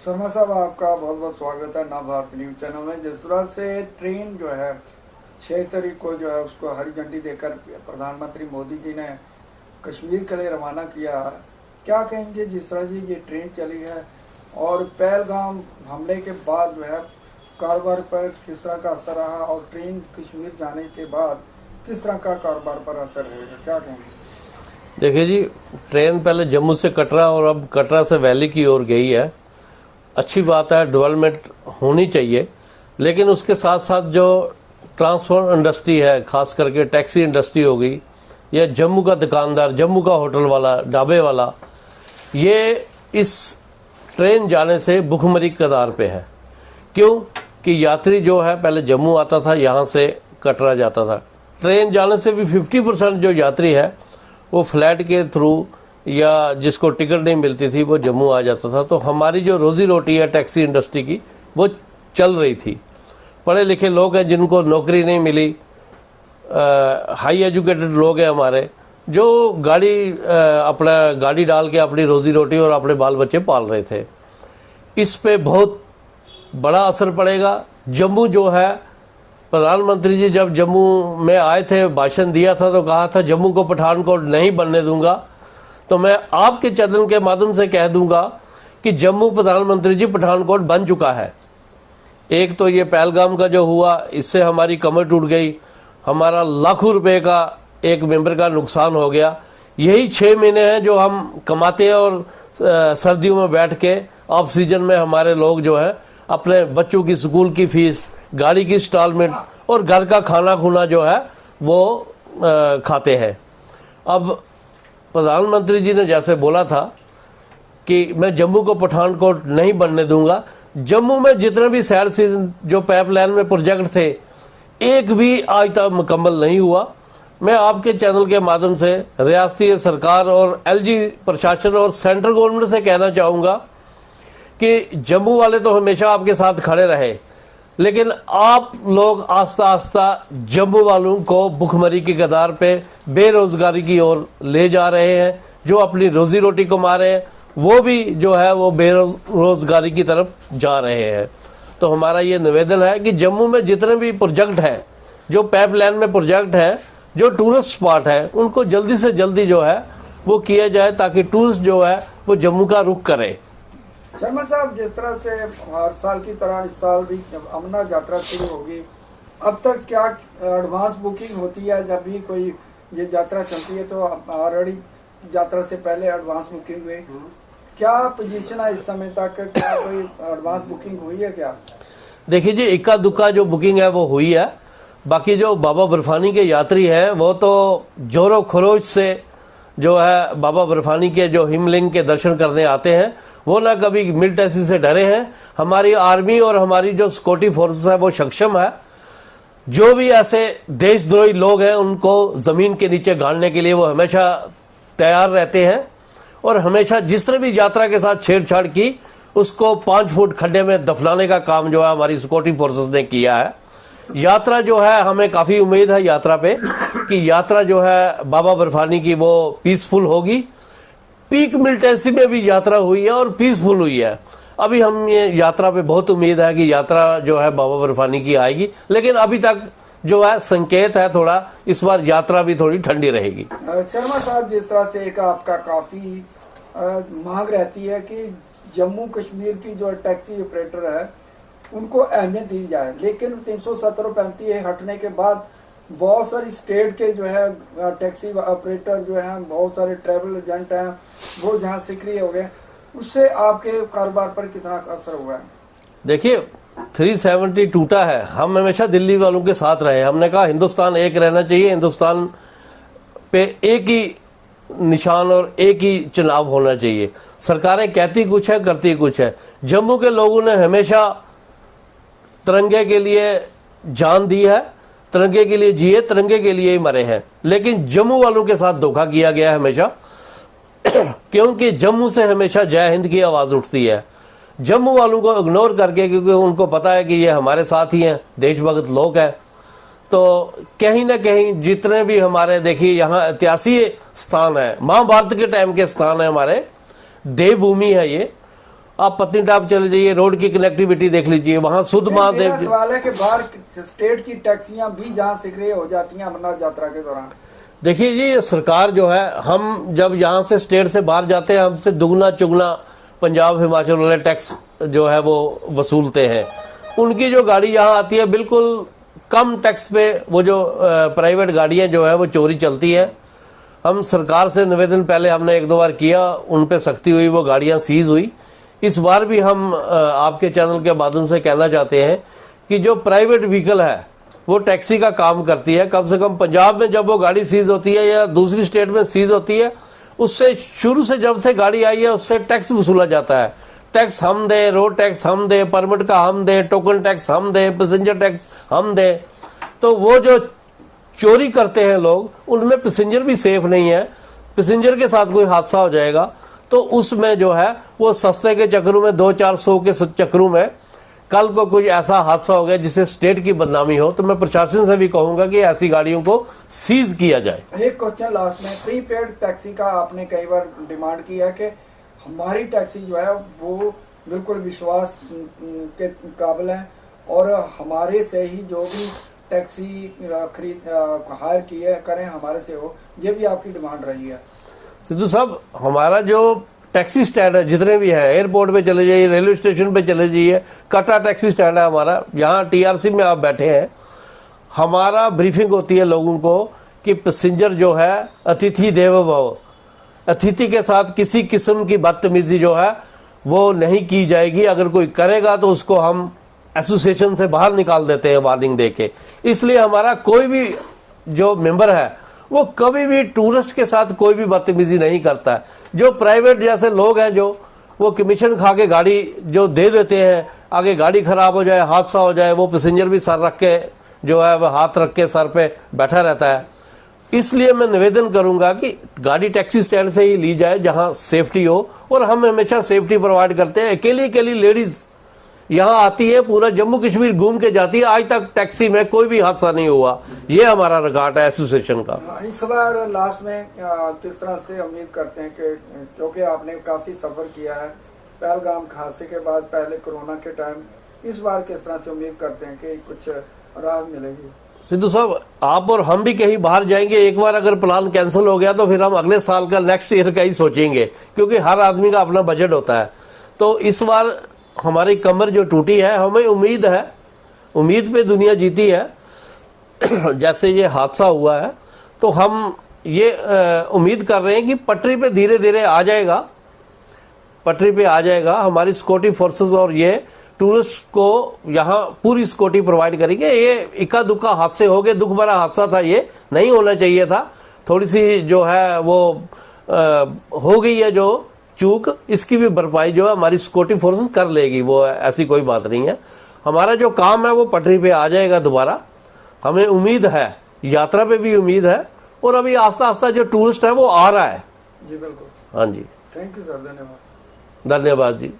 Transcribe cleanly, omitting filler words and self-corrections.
शर्मा साहब, आपका बहुत बहुत स्वागत है नवभारत न्यूज चैनल में। जिस तरह से ट्रेन जो है 6 तारीख को जो है उसको हरी झंडी देकर प्रधानमंत्री मोदी जी ने कश्मीर के लिए रवाना किया, क्या कहेंगे जिस तरह से ये ट्रेन चली है और पहलगाम हमले के बाद जो है कारोबार पर किस तरह का असर रहा और ट्रेन कश्मीर जाने के बाद किस तरह का कारोबार पर असर रहेगा, क्या कहेंगे? देखिए जी, ट्रेन पहले जम्मू से कटरा और अब कटरा से वैली की ओर गई है। अच्छी बात है, डेवलपमेंट होनी चाहिए, लेकिन उसके साथ साथ जो ट्रांसपोर्ट इंडस्ट्री है, खास करके टैक्सी इंडस्ट्री हो गई या जम्मू का दुकानदार, जम्मू का होटल वाला, ढाबे वाला, ये इस ट्रेन जाने से भुखमरी कगार पे है। क्यों कि यात्री जो है पहले जम्मू आता था, यहाँ से कटरा जाता था। ट्रेन जाने से भी 50% जो यात्री है वो फ्लैट के थ्रू या जिसको टिकट नहीं मिलती थी वो जम्मू आ जाता था। तो हमारी जो रोजी रोटी है टैक्सी इंडस्ट्री की वो चल रही थी। पढ़े लिखे लोग हैं जिनको नौकरी नहीं मिली, हाई एजुकेटेड लोग हैं हमारे, जो अपना गाड़ी डाल के अपनी रोजी रोटी और अपने बाल बच्चे पाल रहे थे। इस पे बहुत बड़ा असर पड़ेगा। जम्मू जो है, प्रधानमंत्री जी जब जम्मू में आए थे, भाषण दिया था तो कहा था जम्मू को पठानकोट नहीं बनने दूंगा। तो मैं आपके चैनल के माध्यम से कह दूंगा कि जम्मू प्रधानमंत्री जी पठानकोट बन चुका है। एक तो ये पहलगाम का जो हुआ, इससे हमारी कमर टूट गई, हमारा लाखों रुपए का एक मेंबर का नुकसान हो गया। यही 6 महीने हैं जो हम कमाते हैं और सर्दियों में बैठ के ऑफ सीजन में हमारे लोग जो है अपने बच्चों की स्कूल की फीस, गाड़ी की इंस्टॉलमेंट और घर का खाना खुना जो है वो खाते हैं। अब प्रधानमंत्री जी ने जैसे बोला था कि मैं जम्मू को पठानकोट नहीं बनने दूंगा, जम्मू में जितने भी सैड सीजन जो पाइपलाइन में प्रोजेक्ट थे एक भी आज तक मुकम्मल नहीं हुआ। मैं आपके चैनल के माध्यम से रियासती सरकार और एलजी प्रशासन और सेंट्रल गवर्नमेंट से कहना चाहूँगा कि जम्मू वाले तो हमेशा आपके साथ खड़े रहे, लेकिन आप लोग आस्ता आस्ता जम्मू वालों को भुखमरी की कगार पे, बेरोजगारी की ओर ले जा रहे हैं। जो अपनी रोजी रोटी कमा रहे हैं वो भी जो है वो बेरोजगारी की तरफ जा रहे हैं। तो हमारा ये निवेदन है कि जम्मू में जितने भी प्रोजेक्ट हैं, जो पाइपलाइन में प्रोजेक्ट हैं, जो टूरिस्ट स्पॉट है, उनको जल्दी से जल्दी जो है वो किया जाए ताकि टूरिस्ट जो है वो जम्मू का रुख करे। शर्मा साहब, जिस तरह से हर साल की तरह इस साल भी अमरनाथ यात्रा शुरू होगी, अब तक क्या एडवांस बुकिंग होती है? जब भी कोई ये यात्रा चलती है तो ऑलरेडी यात्रा से पहले एडवांस बुकिंग हुई, क्या पोजीशन है इस समय तक? क्या कोई एडवांस बुकिंग हुई है क्या? देखिए जी, इक्का दुक्का जो बुकिंग है वो हुई है। बाकी जो बाबा बर्फानी के यात्री हैं वो तो जोरों खरोश से जो है बाबा बर्फानी के जो हिमलिंग के दर्शन करने आते हैं, वो ना कभी मिलिटेंसी से डरे हैं। हमारी आर्मी और हमारी जो सिक्योरिटी फोर्सेस है वो सक्षम है। जो भी ऐसे देशद्रोही लोग हैं उनको जमीन के नीचे गाड़ने के लिए वो हमेशा तैयार रहते हैं और हमेशा जिस तरह भी यात्रा के साथ छेड़छाड़ की उसको 5 फुट खड्डे में दफनाने का काम जो है हमारी सिक्योरिटी फोर्सेस ने किया है। यात्रा जो है, हमें काफी उम्मीद है यात्रा पे कि यात्रा जो है बाबा बर्फानी की वो पीसफुल होगी। पीक मिलिटेंसी में भी यात्रा हुई है और पीसफुल हुई है। अभी हम ये यात्रा पे बहुत उम्मीद है कि यात्रा जो है बाबा बर्फानी की आएगी, लेकिन अभी तक जो है संकेत है थोड़ा इस बार यात्रा भी थोड़ी ठंडी रहेगी। शर्मा साहब, जिस तरह से एक आपका काफी मांग रहती है कि जम्मू कश्मीर की जो टैक्सी ऑपरेटर है उनको अहमियत दी जाए, लेकिन 370 और 35 हटने के बाद बहुत सारी स्टेट के जो है टैक्सी ऑपरेटर जो हैं, बहुत सारे ट्रैवल एजेंट हैं, वो जहाँ सक्रिय हो गए, उससे आपके कारोबार पर कितना असर हुआ है? देखिए, 370 टूटा है। हम हमेशा दिल्ली वालों के साथ रहे। हमने कहा हिंदुस्तान एक रहना चाहिए, हिंदुस्तान पे एक ही निशान और एक ही चुनाव होना चाहिए। सरकारें कहती कुछ है, करती कुछ है। जम्मू के लोगों ने हमेशा तिरंगे के लिए जान दी है, तिरंगे के लिए जिए, तिरंगे के लिए ही मरे हैं। लेकिन जम्मू वालों के साथ धोखा किया गया है हमेशा क्योंकि जम्मू से हमेशा जय हिंद की आवाज उठती है। जम्मू वालों को इग्नोर करके, क्योंकि उनको पता है कि ये हमारे साथ ही हैं, देशभक्त लोग हैं, तो कहीं ना कहीं जितने भी हमारे, देखिए यहाँ ऐतिहासिक स्थान है, महाभारत के टाइम के स्थान है, हमारे देवभूमि है ये। आप पत्नीटॉप चले जाइए, रोड की कनेक्टिविटी देख लीजिए, वहां सुध मेरा महादेव। सवाल है कि बाहर स्टेट की टैक्सियां भी जहां सिगरे हो जाती हैं अमरनाथ यात्रा के दौरान। देखिए जी, सरकार जो है, हम जब यहाँ से स्टेट से बाहर जाते हैं, हमसे दुगना चुगना पंजाब हिमाचल वाले टैक्स जो है वो वसूलते हैं। उनकी जो गाड़ी यहाँ आती है बिल्कुल कम टैक्स पे, वो जो प्राइवेट गाड़ियाँ जो है वो चोरी चलती है। हम सरकार से निवेदन पहले हमने 1-2 बार किया, उन पे सख्ती हुई, वो गाड़ियाँ सीज हुई। इस बार भी हम आपके चैनल के माध्यम से कहना चाहते हैं कि जो प्राइवेट व्हीकल है वो टैक्सी का काम करती है। कम से कम पंजाब में जब वो गाड़ी सीज होती है या दूसरी स्टेट में सीज होती है, उससे शुरू से जब से गाड़ी आई है उससे टैक्स वसूला जाता है। टैक्स हम दें, रोड टैक्स हम दें, परमिट का हम दें, टोकन टैक्स हम दें, पैसेंजर टैक्स हम दें। तो वो जो चोरी करते हैं लोग, उनमें पैसेंजर भी सेफ नहीं है। पैसेंजर के साथ कोई हादसा हो जाएगा तो उसमें जो है वो सस्ते के चक्करों में, 200-400 के चक्करों में कल को कोई ऐसा हादसा हो गया जिससे स्टेट की बदनामी हो, तो मैं प्रशासन से भी कहूंगा कि ऐसी गाड़ियों को सीज किया जाए। एक क्वेश्चन लास्ट में, प्रीपेड टैक्सी का आपने कई बार डिमांड की है कि हमारी टैक्सी जो है वो बिल्कुल विश्वास के काबिल है और हमारे से ही जो भी टैक्सी हायर किए करें हमारे से हो, ये भी आपकी डिमांड रही है। सिद्धू साहब, हमारा जो टैक्सी स्टैंड है जितने भी है, एयरपोर्ट पे चले जाइए, रेलवे स्टेशन पे चले जाइए, कटा टैक्सी स्टैंड है हमारा, यहाँ टीआरसी में आप बैठे हैं, हमारा ब्रीफिंग होती है लोगों को कि पैसेंजर जो है अतिथि देवो भव, अतिथि के साथ किसी किस्म की बदतमीजी जो है वो नहीं की जाएगी। अगर कोई करेगा तो उसको हम एसोसिएशन से बाहर निकाल देते हैं वार्निंग देके। इसलिए हमारा कोई भी जो मेंबर है वो कभी भी टूरिस्ट के साथ कोई भी बदतमीजी नहीं करता है। जो प्राइवेट जैसे लोग हैं जो वो कमीशन खा के गाड़ी जो दे देते हैं, आगे गाड़ी खराब हो जाए, हादसा हो जाए, वो पैसेंजर भी सर रख के जो है वो हाथ रख के सर पे बैठा रहता है। इसलिए मैं निवेदन करूंगा कि गाड़ी टैक्सी स्टैंड से ही ली जाए जहां सेफ्टी हो, और हम हमेशा सेफ्टी प्रोवाइड करते हैं। अकेली लेडीज यहाँ आती है, पूरा जम्मू कश्मीर घूम के जाती है, आज तक टैक्सी में कोई भी हादसा नहीं हुआ। ये हमारा रिकॉर्ड है एसोसिएशन का। इस बार लास्ट में किस तरह से उम्मीद करते हैं कि क्योंकि आपने काफी सफर किया है पहलगाम हादसे के बाद, पहले कोरोना के टाइम, इस बार किस तरह से उम्मीद करते हैं कि कुछ राहत मिलेगी? सिद्धू साहब, आप और हम भी कहीं बाहर जाएंगे, एक बार अगर प्लान कैंसिल हो गया तो फिर हम अगले साल का, नेक्स्ट ईयर का ही सोचेंगे, क्योंकि हर आदमी का अपना बजट होता है। तो इस बार हमारी कमर जो टूटी है, हमें उम्मीद है, उम्मीद पे दुनिया जीती है। जैसे ये हादसा हुआ है तो हम ये उम्मीद कर रहे हैं कि पटरी पे धीरे धीरे आ जाएगा, पटरी पे आ जाएगा। हमारी सिक्योरिटी फोर्सेस और ये टूरिस्ट को यहाँ पूरी सिक्योरिटी प्रोवाइड करेंगे। ये इक्का दुक्का हादसे हो गए, दुख भरा हादसा था, ये नहीं होना चाहिए था। थोड़ी सी जो है वो हो गई है जो चूक, इसकी भी भरपाई जो है हमारी सिक्योरिटी फोर्सेस कर लेगी, वो ऐसी कोई बात नहीं है। हमारा जो काम है वो पटरी पे आ जाएगा दोबारा, हमें उम्मीद है, यात्रा पे भी उम्मीद है, और अभी आस्ता आस्ता जो टूरिस्ट है वो आ रहा है। जी बिल्कुल। हाँ जी, थैंक यू सर, धन्यवाद। धन्यवाद जी।